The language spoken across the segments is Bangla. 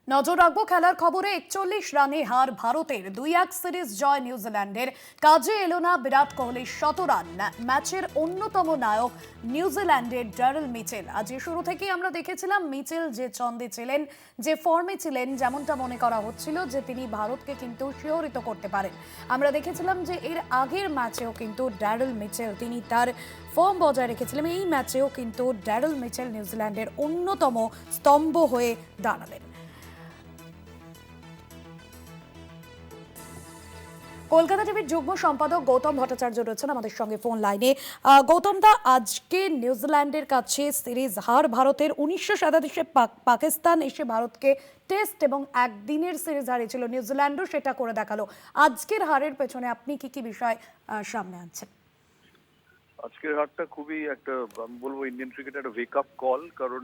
নজর রাখবো খেলার খবরে। 41 রানে হার ভারতের, 2-1 সিরিজ জয় নিউজিল্যান্ডের। কাজে এলো না বিরাট কোহলির শতরান। ম্যাচের অন্যতম নায়ক নিউজিল্যান্ডের ড্যারেল মিচেল। আজ শুরু থেকেই আমরা দেখেছিলাম মিচেল যে ছন্দে ছিলেন, যে ফর্মে ছিলেন, যেমনটা মনে করা হচ্ছিল যে তিনি ভারতকে কিন্তু শিহরিত করতে পারেন। আমরা দেখেছিলাম যে এর আগের ম্যাচেও কিন্তু ড্যারেল মিচেল তিনি তার ফর্ম বজায় রেখেছিলেন। এই ম্যাচেও কিন্তু ড্যারেল মিচেল নিউজিল্যান্ডের অন্যতম স্তম্ভ হয়ে দাঁড়ালেন। কলকাতা টিভির যুগ্ম সম্পাদক গৌতম ভট্টাচার্য রয়েছেন আমাদের সঙ্গে ফোন লাইনে। গৌতম দা, আজকে নিউজিল্যান্ডের কাছে সিরিজ হার ভারতের। 1997 পাকিস্তান এসে ভারতকে টেস্ট এবং একদিনের সিরিজ হারিয়েছিল, নিউজিল্যান্ডও সেটা করে দেখালো। আজকের হারের পেছনে আপনি কি কি বিষয় সামনে আনছেন? আজকের হারটা খুবই একটা, আমি বলবো ইন্ডিয়ান ক্রিকেট একটা ওয়েক আপ কল। কারণ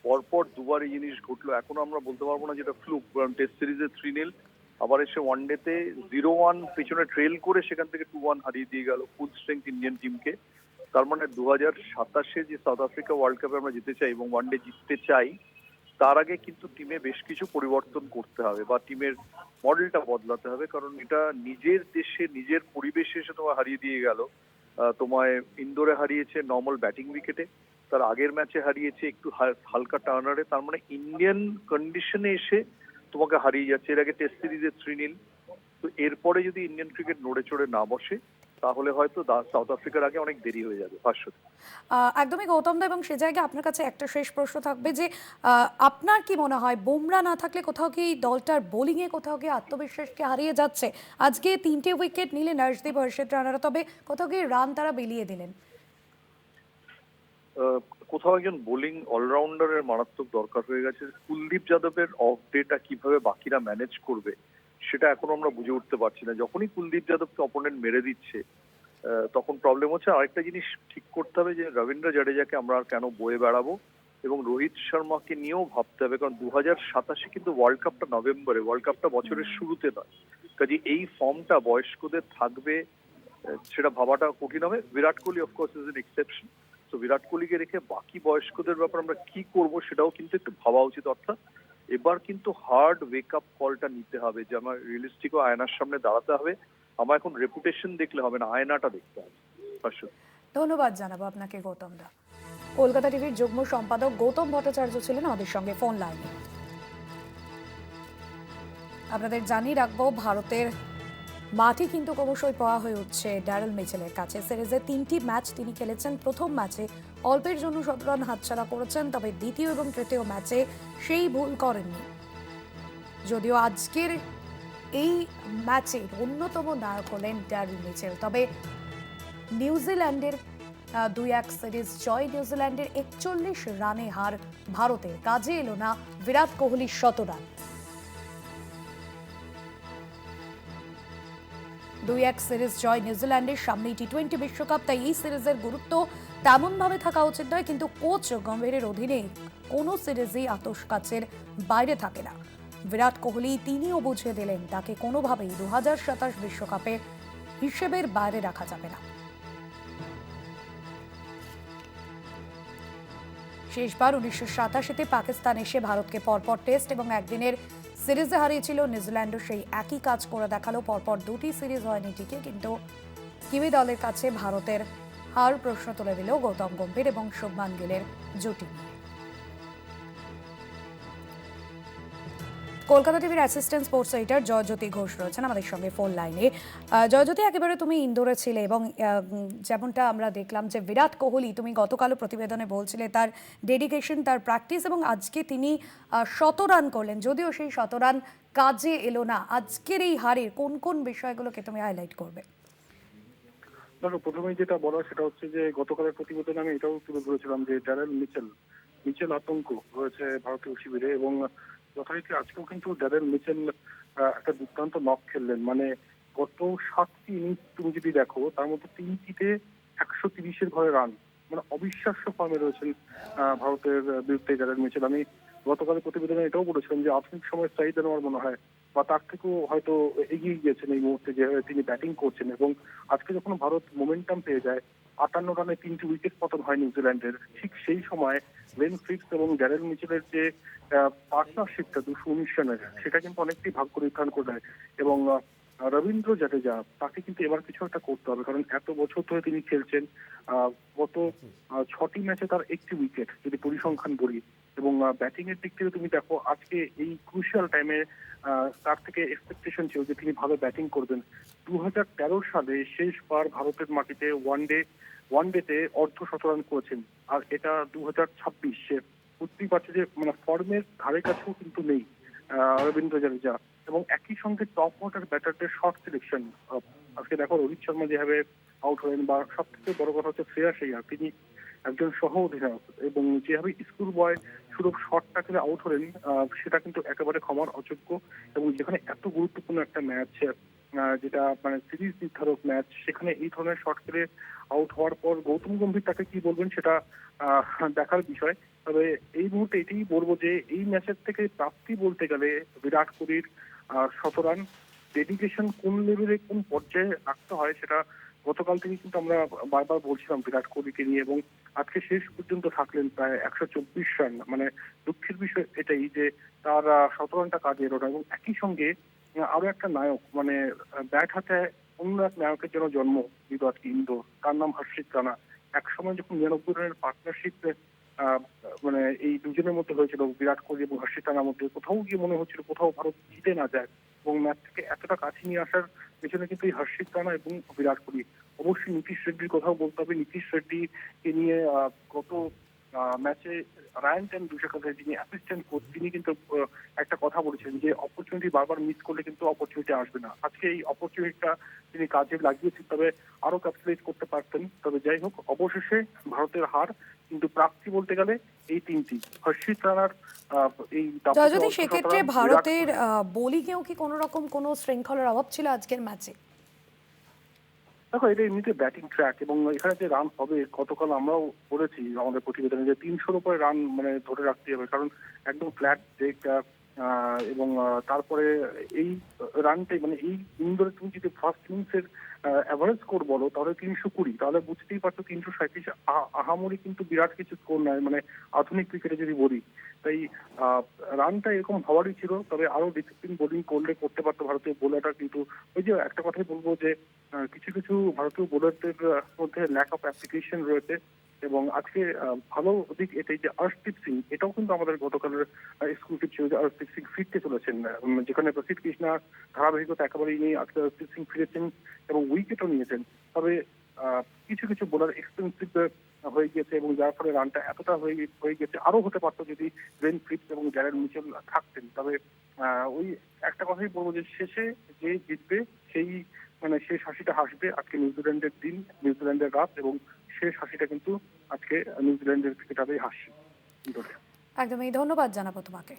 পরপর দুবার এই জিনিস ঘটলো। এখনো আমরা বলতে পারবো না যেটা ফ্লুক, কারণ টেস্ট সিরিজে 3-0, আবার এসে ওয়ানডেতে 0-1 পেছনে ট্রেল করে সেখান থেকে 2-1 হারিয়ে দিয়ে গেল ফুল স্ট্রেংথ ইন্ডিয়ান টিমকে। তার মানে 2027 যে সাউথ আফ্রিকা ওয়ার্ল্ড কাপে আমরা যেতে চাই এবং ওয়ানডে জিততে চাই, তার আগে কিন্তু টিমে বেশ কিছু পরিবর্তন করতে হবে বা টিমের মডেলটা বদলাতে হবে। কারণ এটা নিজের দেশে নিজের পরিবেশে এসে তোমায় হারিয়ে দিয়ে গেল। তোমায় ইন্দোরে হারিয়েছে নর্মাল ব্যাটিং উইকেটে, তার আগের ম্যাচে হারিয়েছে একটু হালকা টার্নারে। তার মানে ইন্ডিয়ান কন্ডিশনে এসে তোমাকে হারিয়ে যাচ্ছে। এর আগে টেস্ট সিরিজে 3-0। তো এরপরে যদি ইন্ডিয়ান ক্রিকেট নড়ে চড়ে না বসে, তাহলে হয়তো সাউথ আফ্রিকার আগে অনেক দেরি হয়ে যাবে ভাষ্যতে। একদমই গৌতম দা, এবং সে জায়গায় আপনার কাছে একটা শেষ প্রশ্ন থাকবে যে আপনার কি মনে হয় বুমরা না থাকলে কোথাও কি দলটার বোলিংয়ে কোথাও কি আত্মবিশ্বাসকে হারিয়ে যাচ্ছে? আজকে 3টে উইকেট নিলেন হর্ষদীপ, হর্ষিত রানারা, তবে কোথাও কি রান তারা বিলিয়ে দিলেন। কোথাও একজন বোলিং অলরাউন্ডারের মারাত্মক দরকার হয়ে গেছে। কুলদীপ যাদবের অফ ডেটা কিভাবে বাকিরা ম্যানেজ করবে সেটা এখনো আমরা বুঝে উঠতে পারছি না। যখনই কুলদীপ যাদবকে অপোনেন্ট মেরে দিচ্ছে, তখন প্রবলেম হচ্ছে। আরেকটা জিনিস ঠিক করতে হবে যে রবীন্দ্র জাডেজাকে আমরা আর কেন বয়ে বেড়াবো, এবং রোহিত শর্মাকে নিয়েও ভাবতে হবে। কারণ 2027 কিন্তু ওয়ার্ল্ড কাপটা নভেম্বরে, ওয়ার্ল্ড কাপটা বছরের শুরুতে নয়। কাজে এই ফর্মটা বয়স্কদের থাকবে সেটা ভাবাটা কঠিন হবে। Virat Kohli of course is an exception. তো বিরাট কোহলিকে রেখে বাকি বয়স্কদের ব্যাপারে আমরা কি করব সেটাও কিন্তু একটু ভাবা উচিত। অর্থাৎ এবার কিন্তু হার্ড ওয়েক আপ কলটা নিতে হবে যে আমার রিয়েলিস্টিক ও আয়নার সামনে দাঁড়াতে হবে। আমার এখন রেপুটেশন দেখলে হবে না, আয়নাটা দেখতে হবে। ধন্যবাদ জানাবো আপনাকে গৌতম দা। কলকাতা টিভির যুগ্ম সম্পাদক গৌতম ভট্টাচার্য ছিলেন আমাদের সঙ্গে ফোন লাইনে। আপনাদের জানিয়ে রাখবো ভারতের মাঠে কিন্তু ক্রমশই পাওয়া হয়ে উঠছে ড্যারেল মিচেলের কাছে। সিরিজে 3টি ম্যাচ তিনি খেলেছেন। প্রথম ম্যাচে অল্পের জন্য শতরান হাতছাড়া করেছেন, তবে দ্বিতীয় এবং তৃতীয় ম্যাচে সেই ভুল করেননি। যদিও আজকের এই ম্যাচের অন্যতম নায়ক হলেন ড্যারেল মিচেল, তবে নিউজিল্যান্ডের 2-1 সিরিজ জয় নিউজিল্যান্ডের। 41 রানে হার ভারতের, কাজে এলো না বিরাট কোহলির শতরান। 2-1 সিরিজ জয় নিউজিল্যান্ডের। সামনেই টি20 বিশ্বকাপ, তাই এই সিরিজের গুরুত্ব তেমন ভাবে থাকা উচিত নয়, কিন্তু কোচ গম্ভীরের অধীনে কোনো সিরিজই আতশ কাচের বাইরে থাকে না। বিরাট কোহলি তিনিও বুঝিয়ে দিলেন তাকে কোনোভাবেই 2027 বিশ্বকাপে হিসেবের বাইরে রাখা যাবে না। শেষবার 1987-তে পাকিস্তান এসে ভারতকে পরপর টেস্ট এবং একদিনের সিরিজে হারিয়েছিল। নিউজিল্যান্ডও সেই একই কাজ করে দেখালো। পরপর 2টি সিরিজ হয়নি ঠিকই, কিন্তু কিউই দলের কাছে ভারতের হার প্রশ্ন তুলে দিল গৌতম গম্ভীর এবং শুভমান গিলের জুটি। কলকাতা টিভির assistant sports editor Joyjyoti Ghosh রয়েছেন আমাদের সঙ্গে ফোন লাইনে। জয়জ্যোতি, একেবারে তুমি ইন্দোরে ছিলে এবং যেমনটা আমরা দেখলাম যে বিরাট কোহলি, তুমি গতকালও প্রতিবেদনে বলছিলে তার ডেডিকেশন, তার প্র্যাকটিস, এবং আজকে তিনি শতরান করলেন, যদিও সেই শতরান কাজে এলো না। আজকের এই হারের কোন কোন বিষয়গুলোকে তুমি হাইলাইট করবে? প্রথমেই যেটা বলা সেটা হচ্ছে যে গতকালের প্রতিবেদনে আমি এটাও তুলে ধরেছিলাম যে ড্যারেল মিচেল মিচেল আতঙ্ক রয়েছে ভারতীয় শিবিরে, এবং যথারীতি আজকেও কিন্তু ড্যারেল মিচেল একটা দুর্দান্ত নক খেললেন। মানে গত 7টি ইনিংস তুমি যদি দেখো, তার মধ্যে 3টিতে 130-এর ঘরে রান, মানে অবিশ্বাস্য ফর্মে রয়েছেন ভারতের বিরুদ্ধে ড্যারেল মিচেল। আমি গতকালের প্রতিবেদনে এটাও বলেছিলেন যে আধুনিক সময়ের চাহিদা আমার মনে হয় বা তার থেকেও হয়তো এগিয়ে গিয়েছেন এই মুহূর্তে যে তিনি ব্যাটিং করছেন। এবং আজকে যখন ভারত মোমেন্টাম পেয়ে যায়, 58 রানে 3টি উইকেট পতন হয় নিউজিল্যান্ডের, ঠিক সেই সময় গ্লেন ফিলিপস এবং ড্যারেল মিচেলের যে পার্টনারশিপটা 219 রানের, সেটা কিন্তু অনেকটাই ভাগ্য নির্ধারণ করে দেয়। এবং রবীন্দ্র জাদেজা, তাকে কিন্তু এবার কিছু একটা করতে হবে, কারণ এত বছর ধরে তিনি খেলছেন। গত 6টি ম্যাচে তার 1টি উইকেট যদি পরিসংখ্যান বলি। এবং ব্যাটিং এর দিক থেকে তুমি দেখো, আজকে এই ক্রুশিয়াল টাইমে তার থেকে এক্সপেকটেশন ছিল যে তিনি ভালো ব্যাটিং করবেন। 2013 সালে শেষবার ভারতের মাটিতে ওয়ানডেতে অর্ধ-শতরান করেছেন, আর এটা 2026। বুঝতেই পারছে যে মানে ফর্মের ধারে কাছেও কিন্তু নেই রবীন্দ্র জাদেজা। এবং একই সঙ্গে টপ অর্ডার ব্যাটারদের শর্ট সিলেকশন, আজকে দেখো রোহিত শর্মা যেভাবে আউট হলেন, বা সব থেকে বড় কথা হচ্ছে শ্রেয়াস আইয়ার, তিনি একজন সহ অধিনায়ক, এবং যেভাবে স্কুল বয় সুরভ শটটা খেলে আউট হলেন, সেটা কিন্তু একেবারে ক্ষমার অযোগ্য। এবং যেখানে এত গুরুত্বপূর্ণ একটা ম্যাচ, যেটা মানে সিরিজ নির্ধারক ম্যাচ, সেখানে এই ধরনের শট খেলে আউট হওয়ার পর গৌতম গম্ভীর তাকে কি বলবেন সেটা দেখার বিষয়। তবে এই মুহূর্তে এটাই বলবো যে এই ম্যাচের থেকে প্রাপ্তি বলতে গেলে বিরাট কোহলির 100 রান, ডেডিকেশন কোন লেভেলে কোন পর্যায়ে রাখতে হয় সেটা গতকাল থেকে কিন্তু আমরা বারবার বলছিলাম বিরাট কোহলিকে নিয়ে। এবং আজকে শেষ পর্যন্ত থাকলেন প্রায় 124 রান। মানে দুঃখের বিষয় এটাই যে তার 17 রানটা কাজে এলো না। এবং একই সঙ্গে আরো একটা নায়ক, মানে ব্যাট হাতে অন্য এক নায়কের জন্য জন্ম দিল আজকে ইন্দোর, তার নাম হর্ষিত রানা। একসময় যখন 99 রানের পার্টনারশিপ মানে এই দুজনের মধ্যে হয়েছিল, বিরাট কোহলি এবং হর্ষিত রানার মধ্যে, কোথাও গিয়ে মনে হচ্ছিল কোথাও ভারত জিতে না যায়। এবং ম্যাচ থেকে এতটা কাছে নিয়ে আসার পেছনে কিন্তু এই হর্ষিত রানা এবং বিরাট কোহলি। অবশ্যই নীতিশ রেড্ডির কথাও বলতে হবে। নীতিশ রেড্ডিকে নিয়ে গত ম্যাচে রায়ান টেন দুশাখাতে যিনি অ্যাসিস্ট্যান্ট কোচ, তিনি কিন্তু একটা কথা বলেছেন যে অপরচুনিটি বারবার মিস করলে কিন্তু অপরচুনিটি আসবে না। আজকে এই অপরচুনিটিটা তিনি কাজে লাগিয়েছেন, তবে আরো ক্যাপিটালাইজ করতে পারতেন। তবে যাই হোক, অবশেষে ভারতের হার, কিন্তু প্রাপ্তি বলতে গেলে এই 3টি। হর্ষিত রানার এই জয়জ্যোতি, সেক্ষেত্রে ভারতের বিরাট বোলিংয়েও কি কোনো রকম কোনো শৃঙ্খলার অভাব ছিল আজকের ম্যাচে? দেখো, এটা এমনিতে ব্যাটিং ট্র্যাক, এবং এখানে যে রান হবে, গতকাল আমরাও বলেছি আমাদের প্রতিবেদনে যে 300-র উপরে রান মানে ধরে রাখতে হবে, কারণ একদম ফ্ল্যাট ব্রেক। এবং তারপরে এই রানটাই মানে এই ইন্দোরে তুমি যদি ফার্স্ট ইনিংসের অ্যাভারেজ স্কোর বলো তাহলে 320, তাহলে বুঝতেই পারছো 337 আহামরি কিন্তু বিরাট কিছু স্কোর নয়, মানে আধুনিক ক্রিকেটে যদি বলি। তাই রানটা এরকম হওয়ারই ছিল, তবে আরো ডিসিপ্লিন বোলিং করলে করতে পারতো ভারতীয় বোলাররা। কিন্তু ওই যে একটা কথাই বলবো যে কিছু কিছু ভারতীয় বোলারদের মধ্যে ল্যাক অফ অ্যাপ্লিকেশন রয়েছে। এবং আজকে ভালো দিক এটাই যে আর্শদীপ সিং, এটাও কিন্তু আমাদের গতকালের এক্সক্লুসিভ ছিল যে আর্শদীপ সিং ফিরতে চলেছেন। যেখানে প্রসিদ্ধ কৃষ্ণা ধারাবাহিকতা একেবারেই নেই, আজকে আর্শদীপ সিং ফিরেছেন এবং উইকেটও নিয়েছেন। তবে কিছু কিছু বোলার এক্সপেন্সিভ হয়ে গিয়েছে, এবং যার ফলে রানটা এতটা হয়ে গেছে। আরো হতে পারতো যদি গ্লেন ফিলিপস এবং ড্যারেল মিচেল থাকতেন। তবে ওই একটা কথাই বলবো যে শেষে যে জিতবে সেই মানে শেষ হাসিটা হাসবে। আজকে নিউজিল্যান্ডের দিন, নিউজিল্যান্ডের রাত, এবং শেষ হাসিটা কিন্তু আজকে নিউজিল্যান্ডের ক্রিকেটারই হাসি। একদমই, ধন্যবাদ জানাবো তোমাকে।